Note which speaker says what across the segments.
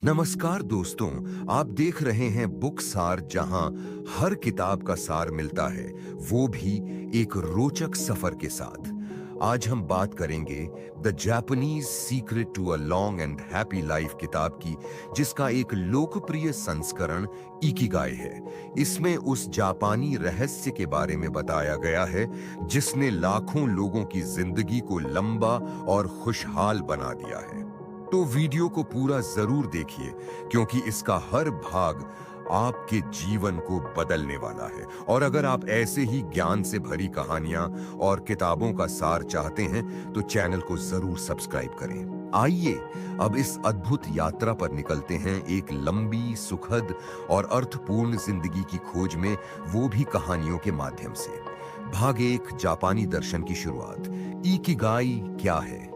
Speaker 1: नमस्कार दोस्तों। आप देख रहे हैं बुक सार, जहां हर किताब का सार मिलता है, वो भी एक रोचक सफर के साथ। आज हम बात करेंगे the Japanese secret to a long and happy life किताब की, जिसका एक लोकप्रिय संस्करण इकिगाई है। इसमें उस जापानी रहस्य के बारे में बताया गया है जिसने लाखों लोगों की जिंदगी को लंबा और खुशहाल बना दिया है। तो वीडियो को पूरा जरूर देखिए, क्योंकि इसका हर भाग आपके जीवन को बदलने वाला है। और अगर आप ऐसे ही ज्ञान से भरी कहानियां और किताबों का सार चाहते हैं तो चैनल को जरूर सब्सक्राइब करें। आइए अब इस अद्भुत यात्रा पर निकलते हैं, एक लंबी, सुखद और अर्थपूर्ण जिंदगी की खोज में, वो भी कहानियों के माध्यम से। भाग 1, जापानी दर्शन की शुरुआत। इकिगाई क्या है?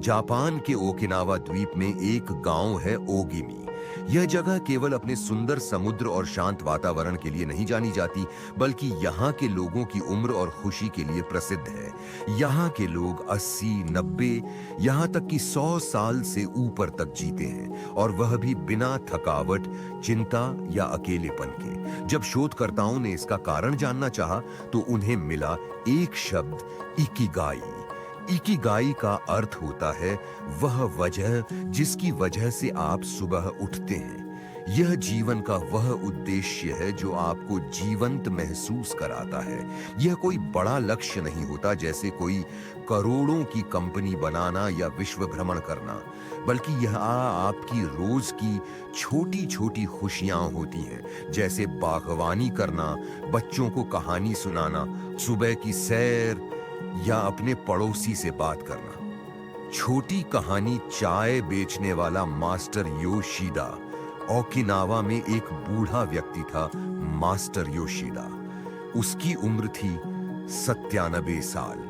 Speaker 1: जापान के ओकिनावा द्वीप में एक गांव है ओगिमी। यह जगह केवल अपने सुंदर समुद्र और शांत वातावरण के लिए नहीं जानी जाती, बल्कि यहाँ के लोगों की उम्र और खुशी के लिए प्रसिद्ध है। यहाँ के लोग 80, 90, यहाँ तक कि 100 साल से ऊपर तक जीते हैं, और वह भी बिना थकावट, चिंता या अकेलेपन के। जब शोधकर्ताओं ने इसका कारण जानना चाहा, तो उन्हें मिला एक शब्द, इकिगाई। इकिगाई का अर्थ होता है वह वजह जिसकी वजह से आप सुबह उठते हैं। यह जीवन का वह उद्देश्य है जो आपको जीवंत महसूस कराता है। यह कोई बड़ा लक्ष्य नहीं होता, जैसे कोई करोड़ों की कंपनी बनाना या विश्व भ्रमण करना, बल्कि यह आपकी रोज की छोटी छोटी खुशियां होती हैं, जैसे बागवानी करना, बच्चों को कहानी सुनाना, सुबह की सैर या अपने पड़ोसी से बात करना। छोटी कहानी, चाय बेचने वाला मास्टर योशिदा। ओकिनावा में एक बूढ़ा व्यक्ति था, मास्टर योशिदा। उसकी उम्र थी 97 साल।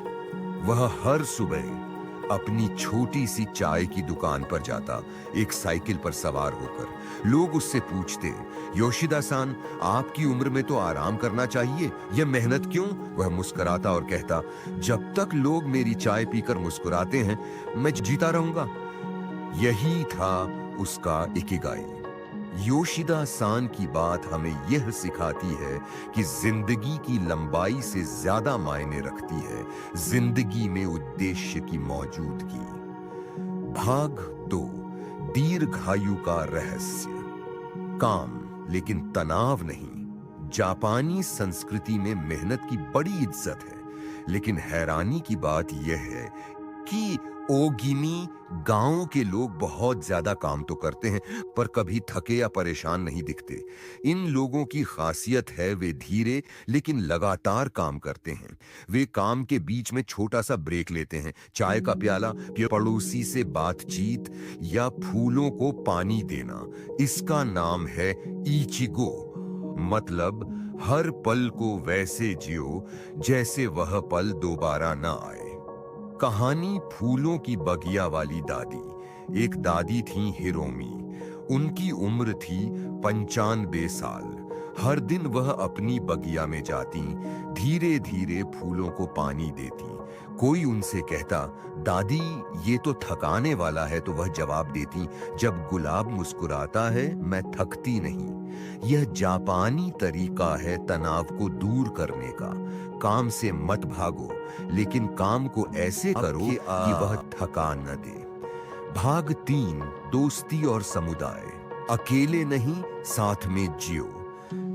Speaker 1: वह हर सुबह अपनी छोटी सी चाय की दुकान पर जाता, एक साइकिल पर सवार होकर। लोग उससे पूछते, योशिदा सान, आपकी उम्र में तो आराम करना चाहिए, यह मेहनत क्यों? वह मुस्कुराता और कहता, जब तक लोग मेरी चाय पीकर मुस्कुराते हैं, मैं जीता रहूंगा। यही था उसका इकिगाई। योशिदा सान की बात हमें यह सिखाती है कि जिंदगी की लंबाई से ज्यादा मायने रखती है जिंदगी में उद्देश्य की मौजूदगी। भाग 2, दीर्घायु का रहस्य। काम, लेकिन तनाव नहीं। जापानी संस्कृति में मेहनत की बड़ी इज्जत है, लेकिन हैरानी की बात यह है कि ओगिमी गांव के लोग बहुत ज्यादा काम तो करते हैं, पर कभी थके या परेशान नहीं दिखते। इन लोगों की खासियत है, वे धीरे लेकिन लगातार काम करते हैं। वे काम के बीच में छोटा सा ब्रेक लेते हैं, चाय का प्याला, पड़ोसी से बातचीत या फूलों को पानी देना। इसका नाम है इचिगो, मतलब हर पल को वैसे जियो जैसे वह पल दोबारा ना आए। कहानी फूलों की बगिया वाली दादी। एक दादी थी हिरोमी। उनकी उम्र थी 95 साल। हर दिन वह अपनी बगिया में जाती, धीरे धीरे फूलों को पानी देती। कोई उनसे कहता, दादी ये तो थकाने वाला है, तो वह जवाब देती, जब गुलाब मुस्कुराता है मैं थकती नहीं। यह जापानी तरीका है तनाव को दूर करने का। काम से मत भागो, लेकिन काम को ऐसे करो कि वह थका न दे। भाग 3, दोस्ती और समुदाय। अकेले नहीं, साथ में जियो।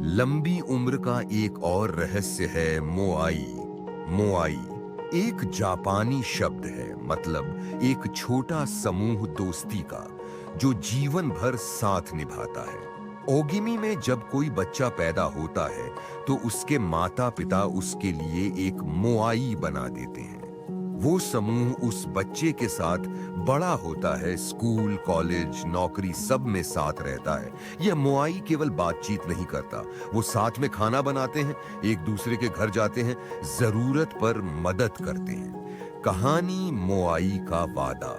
Speaker 1: लंबी उम्र का एक और रहस्य है मोआई। मोआई एक जापानी शब्द है, मतलब एक छोटा समूह दोस्ती का जो जीवन भर साथ निभाता है। ओगिमी में जब कोई बच्चा पैदा होता है तो उसके माता पिता उसके लिए एक मोआई बना देते हैं। वो समूह उस बच्चे के साथ बड़ा होता है, स्कूल, कॉलेज, नौकरी सब में साथ रहता है। यह मोआई केवल बातचीत नहीं करता, वो साथ में खाना बनाते हैं, एक दूसरे के घर जाते हैं, जरूरत पर मदद करते हैं। कहानी मोआई का वादा।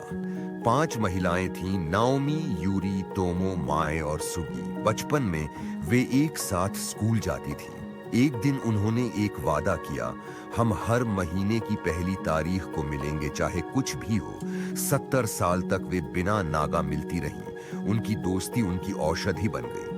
Speaker 1: 5 महिलाएं थीं, नाओमी, यूरी, तोमो, माए और सुगी। बचपन में वे एक साथ स्कूल जाती थीं। एक दिन उन्होंने एक वादा किया, हम हर महीने की पहली तारीख को मिलेंगे, चाहे कुछ भी हो। 70 साल तक वे बिना नागा मिलती रहीं। उनकी दोस्ती उनकी औषधि बन गई।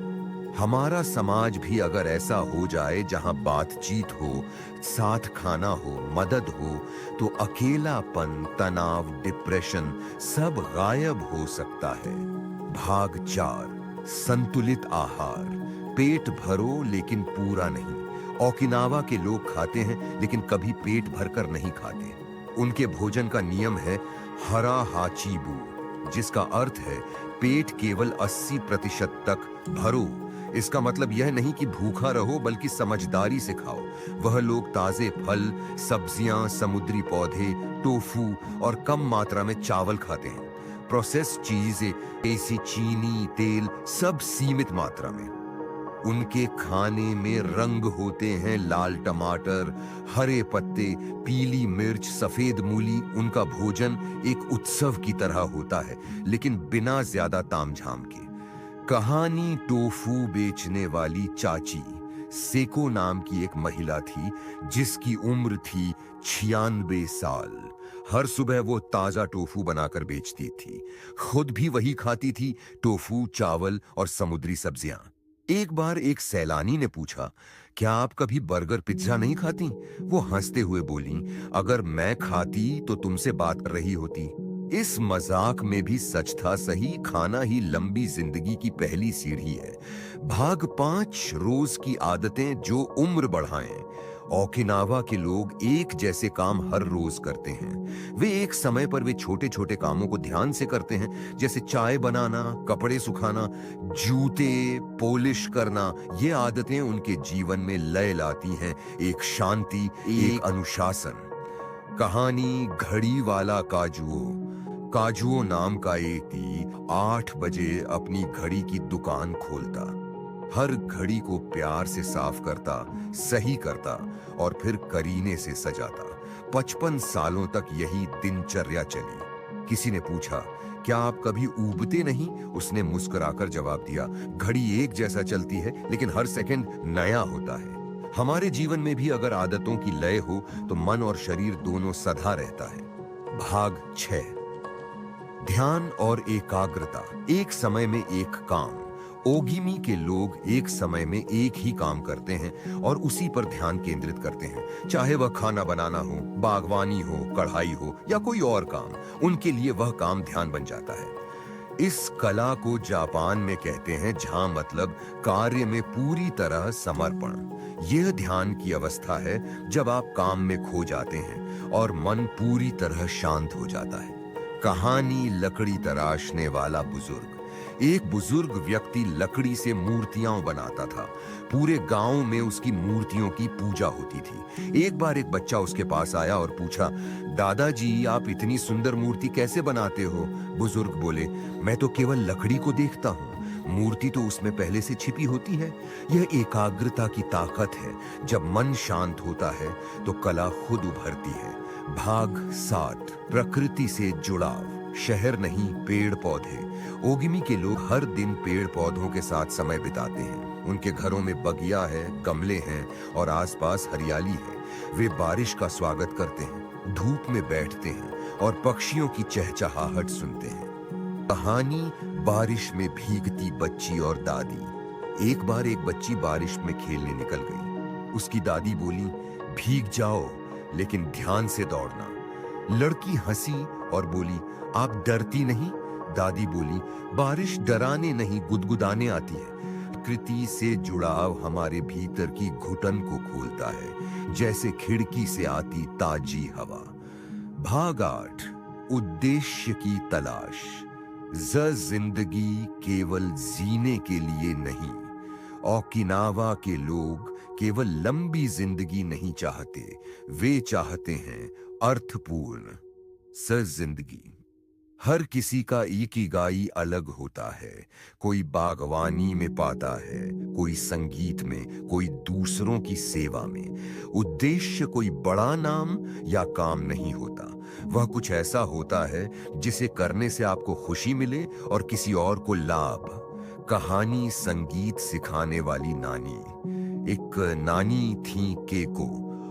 Speaker 1: हमारा समाज भी अगर ऐसा हो जाए जहां बातचीत हो, साथ खाना हो, मदद हो, तो अकेलापन, तनाव, डिप्रेशन सब गायब हो सकता है। भाग 4, संतुलित आहार। पेट भरो लेकिन पूरा नहीं। ओकिनावा के लोग खाते हैं लेकिन कभी पेट भरकर नहीं खाते। उनके भोजन का नियम है हरा हाचीबू, जिसका अर्थ है पेट केवल 80% तक भरो। इसका मतलब यह नहीं कि भूखा रहो, बल्कि समझदारी से खाओ। वह लोग ताजे फल, सब्जियां, समुद्री पौधे, टोफू और कम मात्रा में चावल खाते हैं। प्रोसेस चीजें, ऐसी चीनी, तेल, सब सीमित मात्रा में। उनके खाने में रंग होते हैं, लाल टमाटर, हरे पत्ते, पीली मिर्च, सफेद मूली। उनका भोजन एक उत्सव की तरह होता है, लेकिन बिना ज्यादा तामझाम के। कहानी टोफू बेचने वाली चाची सेको नाम की एक महिला थी, जिसकी उम्र थी 96 साल। हर सुबह वो ताजा टोफू बनाकर बेचती थी। खुद भी वही खाती थी, टोफू, चावल और समुद्री सब्जियां। एक बार एक सैलानी ने पूछा, क्या आप कभी बर्गर, पिज्जा नहीं खाती? वो हंसते हुए बोली, अगर मैं खाती तो तुमसे बात कर रही होती। इस मजाक में भी सच था। सही खाना ही लंबी जिंदगी की पहली सीढ़ी है। भाग 5, रोज की आदतें जो उम्र बढ़ाएं। ओकिनावा के लोग एक जैसे काम हर रोज करते हैं। वे एक समय पर वे छोटे छोटे कामों को ध्यान से करते हैं, जैसे चाय बनाना, कपड़े सुखाना, जूते पॉलिश करना। ये आदतें उनके जीवन में लय लाती हैं, एक शांति, एक अनुशासन। कहानी घड़ी वाला काजुओ। काजुओ नाम का एक 8 बजे अपनी घड़ी की दुकान खोलता। हर घड़ी को प्यार से साफ करता, सही करता और फिर करीने से सजाता। 55 सालों तक यही दिनचर्या चली। किसी ने पूछा, क्या आप कभी ऊबते नहीं? उसने मुस्कुराकर जवाब दिया, घड़ी एक जैसा चलती है, लेकिन हर सेकंड नया होता है। हमारे जीवन में भी अगर आदतों की लय हो तो मन और शरीर दोनों सधा रहता है। भाग 6, ध्यान और एकाग्रता। एक समय में एक काम। ओगिमी के लोग एक समय में एक ही काम करते हैं और उसी पर ध्यान केंद्रित करते हैं, चाहे वह खाना बनाना हो, बागवानी हो, कढ़ाई हो या कोई और काम। उनके लिए वह काम ध्यान बन जाता है। इस कला को जापान में कहते हैं झा, मतलब कार्य में पूरी तरह समर्पण। यह ध्यान की अवस्था है जब आप काम में खो जाते हैं और मन पूरी तरह शांत हो जाता है। कहानी लकड़ी तराशने वाला बुजुर्ग। एक बुजुर्ग व्यक्ति लकड़ी से मूर्तियां बनाता था। पूरे गांव में उसकी मूर्तियों की पूजा होती थी। एक बार एक बच्चा उसके पास आया और पूछा, दादाजी आप इतनी सुंदर मूर्ति कैसे बनाते हो? बुजुर्ग बोले, मैं तो केवल लकड़ी को देखता हूँ, मूर्ति तो उसमें पहले से छिपी होती है। यह एकाग्रता की ताकत है। जब मन शांत होता है तो कला खुद उभरती है। भाग 7, प्रकृति से जुड़ाव। शहर नहीं, पेड़ पौधे। ओगिमी के लोग हर दिन पेड़ पौधों के साथ समय बिताते हैं। उनके घरों में बगिया है, गमले हैं और आसपास हरियाली है। वे बारिश का स्वागत करते हैं, धूप में बैठते हैं और पक्षियों की चहचहाहट सुनते हैं। कहानी बारिश में भीगती बच्ची और दादी। एक बार एक बच्ची बारिश में खेलने निकल गई। उसकी दादी बोली, भीग जाओ लेकिन ध्यान से दौड़ना। लड़की हंसी और बोली, आप डरती नहीं? दादी बोली, बारिश डराने नहीं, गुदगुदाने आती है। प्रकृति से जुड़ाव हमारे भीतर की घुटन को खोलता है, जैसे खिड़की से आती ताजी हवा। भाग 8, उद्देश्य की तलाश। जिंदगी केवल जीने के लिए नहीं। ओकिनावा के लोग केवल लंबी जिंदगी नहीं चाहते, वे चाहते हैं अर्थपूर्ण जिंदगी। हर किसी का इकिगाई अलग होता है। कोई बागवानी में पाता है, कोई संगीत में, कोई दूसरों की सेवा में। उद्देश्य कोई बड़ा नाम या काम नहीं होता, वह कुछ ऐसा होता है जिसे करने से आपको खुशी मिले और किसी और को लाभ। कहानी संगीत सिखाने वाली नानी। एक नानी थी केको।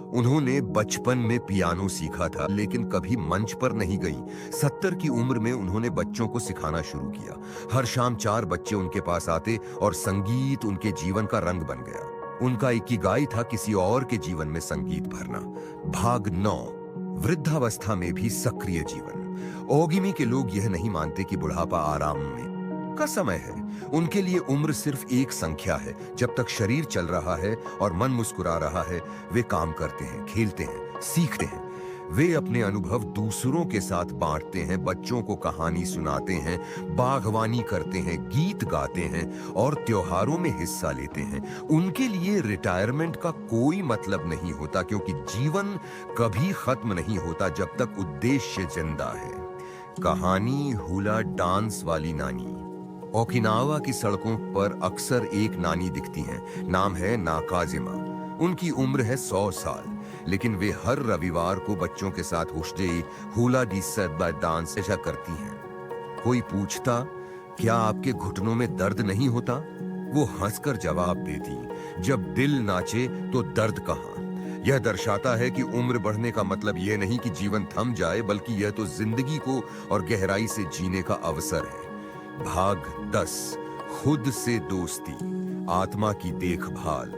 Speaker 1: उन्होंने बचपन में पियानो सीखा था, लेकिन कभी मंच पर नहीं गई। 70 की उम्र में उन्होंने बच्चों को सिखाना शुरू किया। हर शाम 4 बच्चे उनके पास आते और संगीत उनके जीवन का रंग बन गया। उनका इकिगाई था किसी और के जीवन में संगीत भरना। भाग 9, वृद्धावस्था में भी सक्रिय जीवन। ओगिमी के लोग यह नहीं मानते कि बुढ़ापा आराम में का समय है। उनके लिए उम्र सिर्फ एक संख्या है। जब तक शरीर चल रहा है और मन मुस्कुरा रहा है, वे काम करते हैं, खेलते हैं, सीखते हैं। वे अपने अनुभव दूसरों के साथ बांटते हैं, बच्चों को कहानी सुनाते हैं, बागवानी करते हैं, गीत गाते हैं और त्योहारों में हिस्सा लेते हैं। उनके लिए रिटायरमेंट का कोई मतलब नहीं होता, क्योंकि जीवन कभी खत्म नहीं होता जब तक उद्देश्य जिंदा है। कहानी हुला डांस वाली नानी। ओकिनावा की सड़कों पर अक्सर एक नानी दिखती हैं। नाम है नाकाजिमा। उनकी उम्र है 100 साल, लेकिन वे हर रविवार को बच्चों के साथ हुशडे हुला डी सैबा डांस ऐसा करती हैं। कोई पूछता, क्या आपके घुटनों में दर्द नहीं होता? वो हंसकर जवाब देती, जब दिल नाचे तो दर्द कहाँ। यह दर्शाता है कि उम्र बढ़ने का मतलब यह नहीं कि जीवन थम जाए, बल्कि यह तो जिंदगी को और गहराई से जीने का अवसर है। भाग 10, खुद से दोस्ती, आत्मा की देखभाल।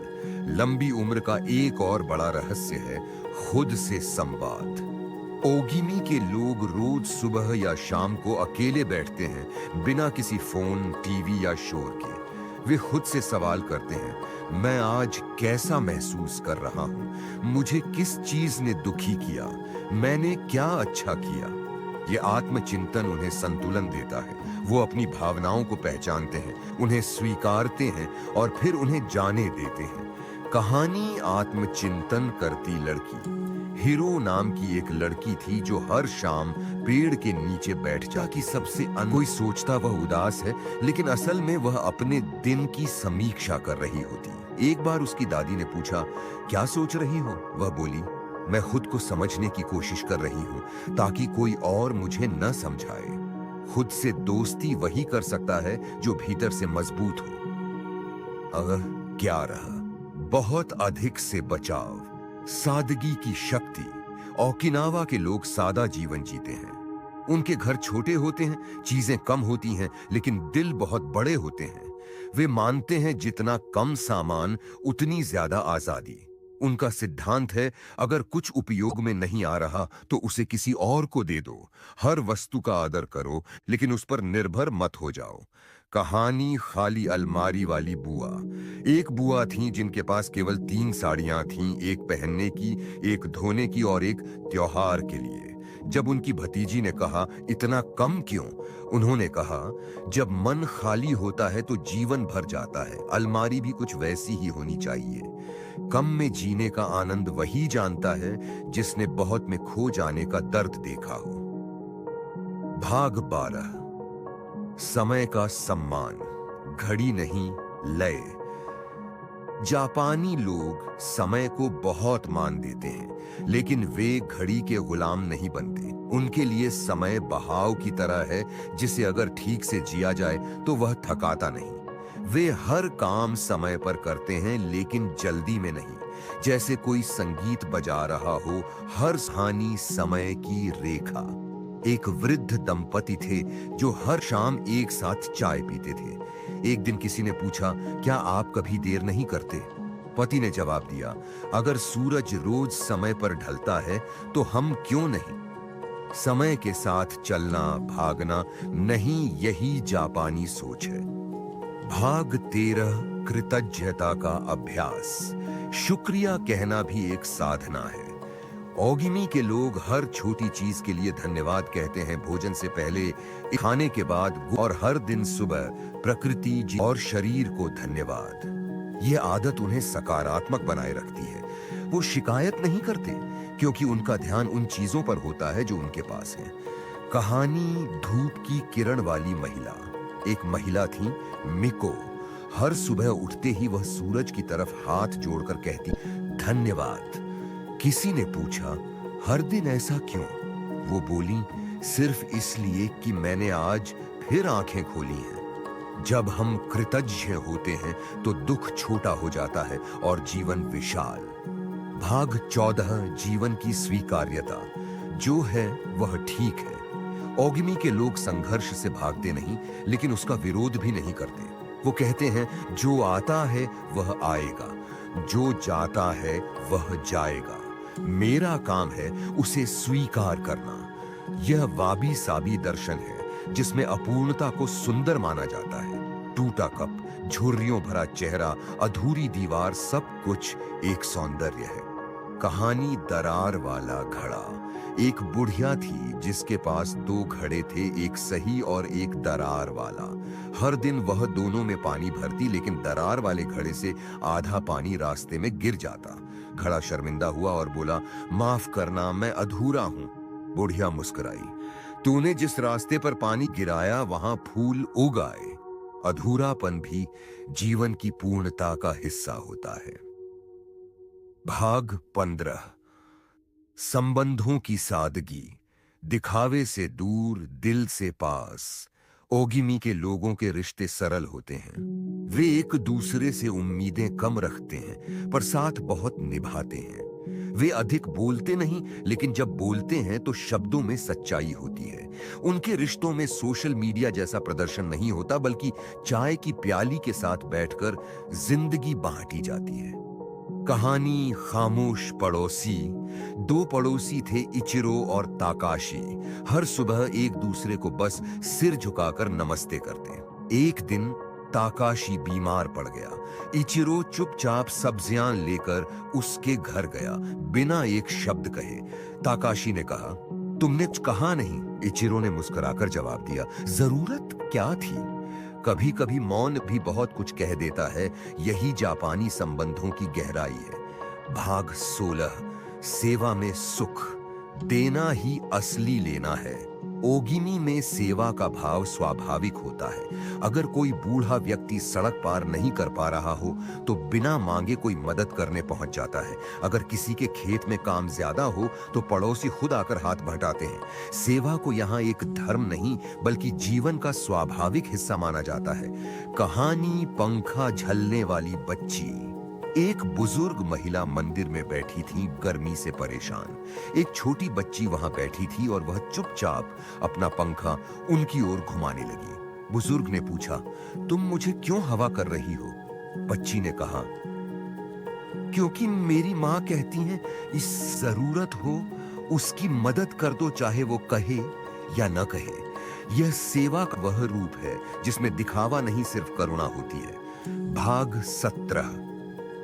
Speaker 1: लंबी उम्र का एक और बड़ा रहस्य है खुद से संवाद। ओगिमी के लोग रोज सुबह या शाम को अकेले बैठते हैं, बिना किसी फोन, टीवी या शोर के। वे खुद से सवाल करते हैं, मैं आज कैसा महसूस कर रहा हूं? मुझे किस चीज ने दुखी किया? मैंने क्या अच्छा किया? ये आत्मचिंतन उन्हें संतुलन देता है। वो अपनी भावनाओं को पहचानते हैं, उन्हें स्वीकारते हैं और फिर उन्हें जाने देते हैं। कहानी आत्मचिंतन करती लड़की। हीरो नाम की एक लड़की थी जो हर शाम पेड़ के नीचे बैठ जाती। सबसे कोई सोचता वह उदास है, लेकिन असल में वह अपने दिन की समीक्षा कर रही होती। एक बार उसकी दादी ने पूछा, क्या सोच रही हो? वह बोली, मैं खुद को समझने की कोशिश कर रही हूं ताकि कोई और मुझे न समझाए। खुद से दोस्ती वही कर सकता है जो भीतर से मजबूत हो। क्या रहा? बहुत अधिक से बचाव, सादगी की शक्ति। ओकिनावा के लोग सादा जीवन जीते हैं। उनके घर छोटे होते हैं, चीजें कम होती हैं, लेकिन दिल बहुत बड़े होते हैं। वे मानते हैं जितना कम सामान उतनी ज्यादा आजादी। उनका सिद्धांत है, अगर कुछ उपयोग में नहीं आ रहा तो उसे किसी और को दे दो। हर वस्तु का आदर करो, लेकिन उस पर निर्भर मत हो जाओ। कहानी खाली अलमारी वाली बुआ। एक बुआ थी जिनके पास केवल 3 साड़ियां थीं, एक पहनने की, एक धोने की और एक त्योहार के लिए। जब उनकी भतीजी ने कहा, इतना कम क्यों? उन्होंने कहा, जब मन खाली होता है तो जीवन भर जाता है। अलमारी भी कुछ वैसी ही होनी चाहिए। कम में जीने का आनंद वही जानता है जिसने बहुत में खो जाने का दर्द देखा हो। भाग 12, समय का सम्मान। घड़ी नहीं, लय। जापानी लोग समय को बहुत मान देते हैं, लेकिन वे घड़ी के गुलाम नहीं बनते। उनके लिए समय बहाव की तरह है, जिसे अगर ठीक से जिया जाए तो वह थकाता नहीं। वे हर काम समय पर करते हैं, लेकिन जल्दी में नहीं। जैसे कोई संगीत बजा रहा हो, हर कहानी समय की रेखा। एक वृद्ध दंपति थे जो हर शाम एक साथ चाय पीते थे। एक दिन किसी ने पूछा, क्या आप कभी देर नहीं करते? पति ने जवाब दिया, अगर सूरज रोज समय पर ढलता है तो हम क्यों नहीं? समय के साथ चलना, भागना नहीं, यही जापानी सोच है। भाग 13, कृतज्ञता का अभ्यास। शुक्रिया कहना भी एक साधना है। ओगिमी के लोग हर छोटी चीज के लिए धन्यवाद कहते हैं। भोजन से पहले, खाने के बाद और हर दिन सुबह प्रकृति और शरीर को धन्यवाद। यह आदत उन्हें सकारात्मक बनाए रखती है। वो शिकायत नहीं करते, क्योंकि उनका ध्यान उन चीजों पर होता है जो उनके पास है। कहानी धूप की किरण वाली महिला। एक महिला थी, मिको। हर सुबह उठते ही वह सूरज की तरफ हाथ जोड़कर कहती, धन्यवाद। किसी ने पूछा, हर दिन ऐसा क्यों? वो बोली, सिर्फ इसलिए कि मैंने आज फिर आंखें खोली हैं। जब हम कृतज्ञ होते हैं तो दुख छोटा हो जाता है और जीवन विशाल। भाग 14, जीवन की स्वीकार्यता। जो है वह ठीक है। ओगिमी के लोग संघर्ष से भागते नहीं, लेकिन उसका विरोध भी नहीं करते। वो कहते हैं, जो आता है वह आएगा, जो जाता है वह जाएगा। मेरा काम है उसे स्वीकार करना। यह वाबी साबी दर्शन है जिसमें अपूर्णता को सुंदर माना जाता है। टूटा कप, झुर्रियों भरा चेहरा, अधूरी दीवार, सब कुछ एक सौंदर्य है। कहानी दरार वाला घड़ा। एक बुढ़िया थी जिसके पास 2 घड़े थे, एक सही और एक दरार वाला। हर दिन वह दोनों में पानी भरती, लेकिन दरार वाले घड़े से आधा पानी रास्ते में गिर जाता। घड़ा शर्मिंदा हुआ और बोला, माफ करना, मैं अधूरा हूं। बुढ़िया मुस्कुराई, तूने जिस रास्ते पर पानी गिराया वहां फूल उग आए। अधूरापन भी जीवन की पूर्णता का हिस्सा होता है। भाग 15, संबंधों की सादगी। दिखावे से दूर, दिल से पास। ओगिमी के लोगों के रिश्ते सरल होते हैं। वे एक दूसरे से उम्मीदें कम रखते हैं, पर साथ बहुत निभाते हैं। वे अधिक बोलते नहीं, लेकिन जब बोलते हैं तो शब्दों में सच्चाई होती है। उनके रिश्तों में सोशल मीडिया जैसा प्रदर्शन नहीं होता, बल्कि चाय की प्याली के साथ बैठकर जिंदगी बांटी जाती है। कहानी खामोश पड़ोसी। 2 पड़ोसी थे, इचिरो और ताकाशी। हर सुबह एक दूसरे को बस सिर झुकाकर नमस्ते करते। एक दिन ताकाशी बीमार पड़ गया। इचिरो चुपचाप सब्जियां लेकर उसके घर गया, बिना एक शब्द कहे। ताकाशी ने कहा, तुमने कुछ कहा नहीं। इचिरो ने मुस्कुराकर जवाब दिया, जरूरत क्या थी? कभी कभी मौन भी बहुत कुछ कह देता है। यही जापानी संबंधों की गहराई है। भाग 16, सेवा में सुख। देना ही असली लेना है। ओगिमी में सेवा का भाव स्वाभाविक होता है। अगर कोई बूढ़ा व्यक्ति सड़क पार नहीं कर पा रहा हो तो बिना मांगे कोई मदद करने पहुंच जाता है। अगर किसी के खेत में काम ज्यादा हो तो पड़ोसी खुद आकर हाथ बंटाते हैं। सेवा को यहाँ एक धर्म नहीं, बल्कि जीवन का स्वाभाविक हिस्सा माना जाता है। कहानी पंखा झलने वाली बच्ची। एक बुजुर्ग महिला मंदिर में बैठी थी, गर्मी से परेशान। एक छोटी बच्ची वहां बैठी थी और वह चुपचाप अपना पंखा उनकी ओर घुमाने लगी। बुजुर्ग ने पूछा, तुम मुझे क्यों हवा कर रही हो? बच्ची ने कहा, क्योंकि मेरी माँ कहती है, इस जरूरत हो उसकी मदद कर दो, चाहे वो कहे या न कहे। यह सेवा का वह रूप है जिसमें दिखावा नहीं, सिर्फ करुणा होती है। भाग 17,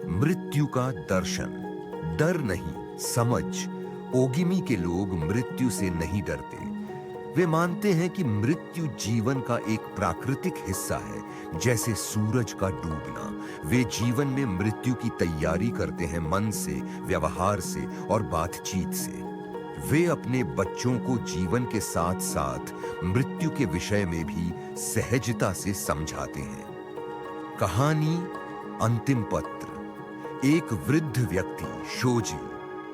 Speaker 1: मृत्यु का दर्शन। डर नहीं, समझ। ओगिमी के लोग मृत्यु से नहीं डरते। वे मानते हैं कि मृत्यु जीवन का एक प्राकृतिक हिस्सा है, जैसे सूरज का डूबना। वे जीवन में मृत्यु की तैयारी करते हैं, मन से, व्यवहार से और बातचीत से। वे अपने बच्चों को जीवन के साथ साथ मृत्यु के विषय में भी सहजता से समझाते हैं। कहानी अंतिम पत्र। एक वृद्ध व्यक्ति, शोजी,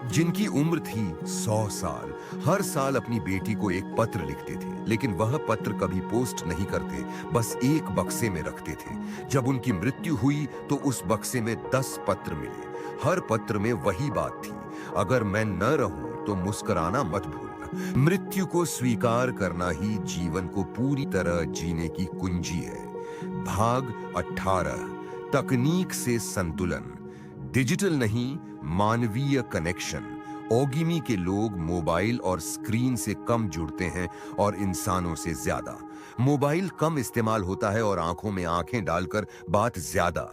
Speaker 1: जिनकी उम्र थी 100 साल, हर साल अपनी बेटी को एक पत्र लिखते थे, लेकिन वह पत्र कभी पोस्ट नहीं करते, बस एक बक्से में रखते थे। जब उनकी मृत्यु हुई तो उस बक्से में 10 पत्र मिले। हर पत्र में वही बात थी, अगर मैं न रहूं तो मुस्कुराना मत भूलना। मृत्यु को स्वीकार करना ही जीवन को पूरी तरह जीने की कुंजी है। भाग 18, तकनीक से संतुलन। डिजिटल नहीं, मानवीय कनेक्शन। ओगिमी के लोग मोबाइल और स्क्रीन से कम जुड़ते हैं और इंसानों से ज्यादा। मोबाइल कम इस्तेमाल होता है और आंखों में आंखें डालकर बात ज्यादा।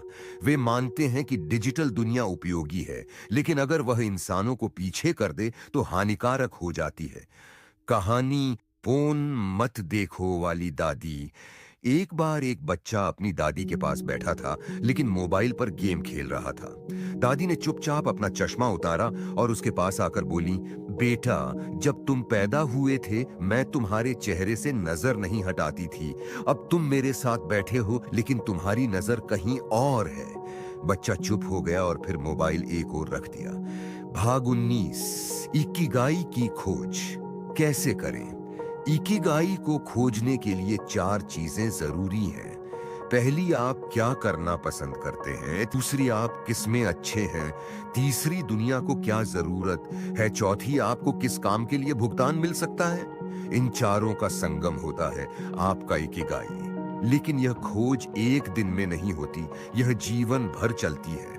Speaker 1: वे मानते हैं कि डिजिटल दुनिया उपयोगी है, लेकिन अगर वह इंसानों को पीछे कर दे तो हानिकारक हो जाती है। कहानी फोन मत देखो वाली दादी। एक बार एक बच्चा अपनी दादी के पास बैठा था, लेकिन मोबाइल पर गेम खेल रहा था। दादी ने चुपचाप अपना चश्मा उतारा और उसके पास आकर बोली, बेटा, जब तुम पैदा हुए थे मैं तुम्हारे चेहरे से नजर नहीं हटाती थी। अब तुम मेरे साथ बैठे हो, लेकिन तुम्हारी नजर कहीं और है। बच्चा चुप हो गया और फिर मोबाइल एक ओर रख दिया। भाग 19, इकिगाई की खोज। कैसे करें? इकिगाई को खोजने के लिए 4 चीजें जरूरी हैं। पहली, आप क्या करना पसंद करते हैं। दूसरी, आप किसमें अच्छे हैं। तीसरी, दुनिया को क्या जरूरत है। चौथी, आपको किस काम के लिए भुगतान मिल सकता है। इन चारों का संगम होता है आपका इकिगाई। लेकिन यह खोज एक दिन में नहीं होती, यह जीवन भर चलती है।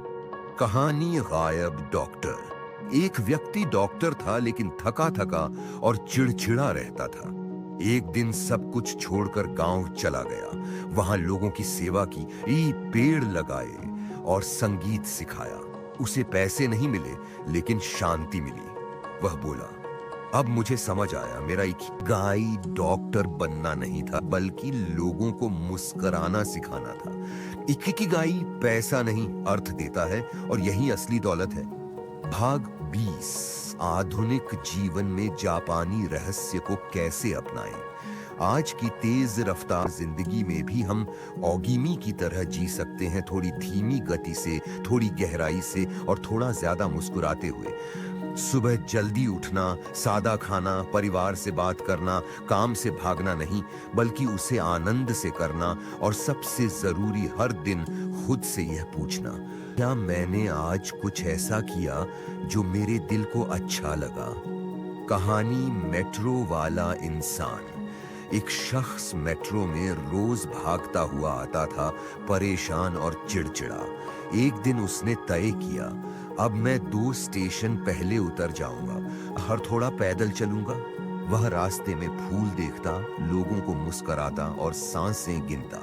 Speaker 1: कहानी गायब डॉक्टर। एक व्यक्ति डॉक्टर था, लेकिन थका थका और चिड़चिड़ा रहता था। एक दिन सब कुछ छोड़कर गांव चला गया। वहां लोगों की सेवा की, पेड़ लगाए और संगीत सिखाया। उसे पैसे नहीं मिले, लेकिन शांति मिली। वह बोला, अब मुझे समझ आया, मेरा इकिगाई डॉक्टर बनना नहीं था, बल्कि लोगों को मुस्कुराना सिखाना था। इकिगाई पैसा नहीं, अर्थ देता है, और यही असली दौलत है। भाग 20। आधुनिक जीवन में जापानी रहस्य को कैसे अपनाएं। आज की तेज रफ्तार जिंदगी में भी हम ओगिमी की तरह जी सकते हैं, थोड़ी धीमी गति से, थोड़ी गहराई से और थोड़ा ज्यादा मुस्कुराते हुए। सुबह जल्दी उठना, सादा खाना, परिवार से बात करना, काम से भागना नहीं, बल्कि उसे आनंद से करना, और सबसे जरूरी, हर दिन खुद से यह पूछना, क्या मैंने आज कुछ ऐसा किया जो मेरे दिल को अच्छा लगा। कहानी मेट्रो वाला इंसान। एक शख्स मेट्रो में रोज भागता हुआ आता था, परेशान और चिड़चिड़ा। एक दिन उसने तय किया, अब मैं 2 स्टेशन पहले उतर जाऊंगा, हर थोड़ा पैदल चलूंगा। वह रास्ते में फूल देखता, लोगों को मुस्कुराता और सांसें गिनता।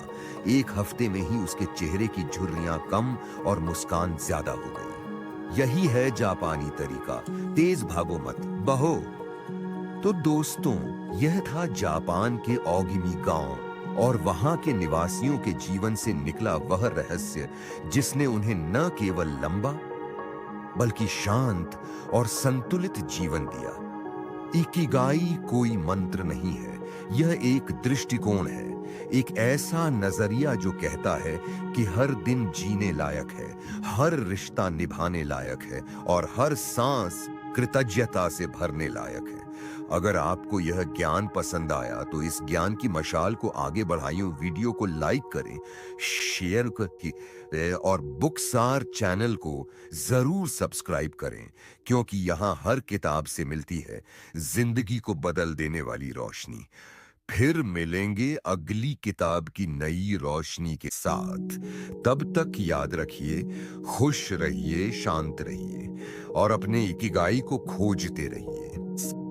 Speaker 1: एक हफ्ते में ही उसके चेहरे की झुर्रियां कम और मुस्कान ज्यादा हो गई। यही है जापानी तरीका, तेज भागो मत, बहो। तो दोस्तों, यह था जापान के ओगिमी गांव और वहां के निवासियों के जीवन से निकला वह रहस्य जिसने उन्हें न केवल लंबा बल्कि शांत और संतुलित जीवन दिया। इकिगाई कोई मंत्र नहीं है, यह एक दृष्टिकोण है, एक ऐसा नजरिया जो कहता है कि हर दिन जीने लायक है, हर रिश्ता निभाने लायक है और हर सांस कृतज्ञता से भरने लायक है। अगर आपको यह ज्ञान पसंद आया तो इस ज्ञान की मशाल को आगे बढ़ाइए, वीडियो को लाइक करें, शेयर करें और बुकसार चैनल को जरूर सब्सक्राइब करें, क्योंकि यहाँ हर किताब से मिलती है जिंदगी को बदल देने वाली रोशनी। फिर मिलेंगे अगली किताब की नई रोशनी के साथ। तब तक याद रखिए, खुश रहिए, शांत रहिए और अपने इकिगाई को खोजते रहिए।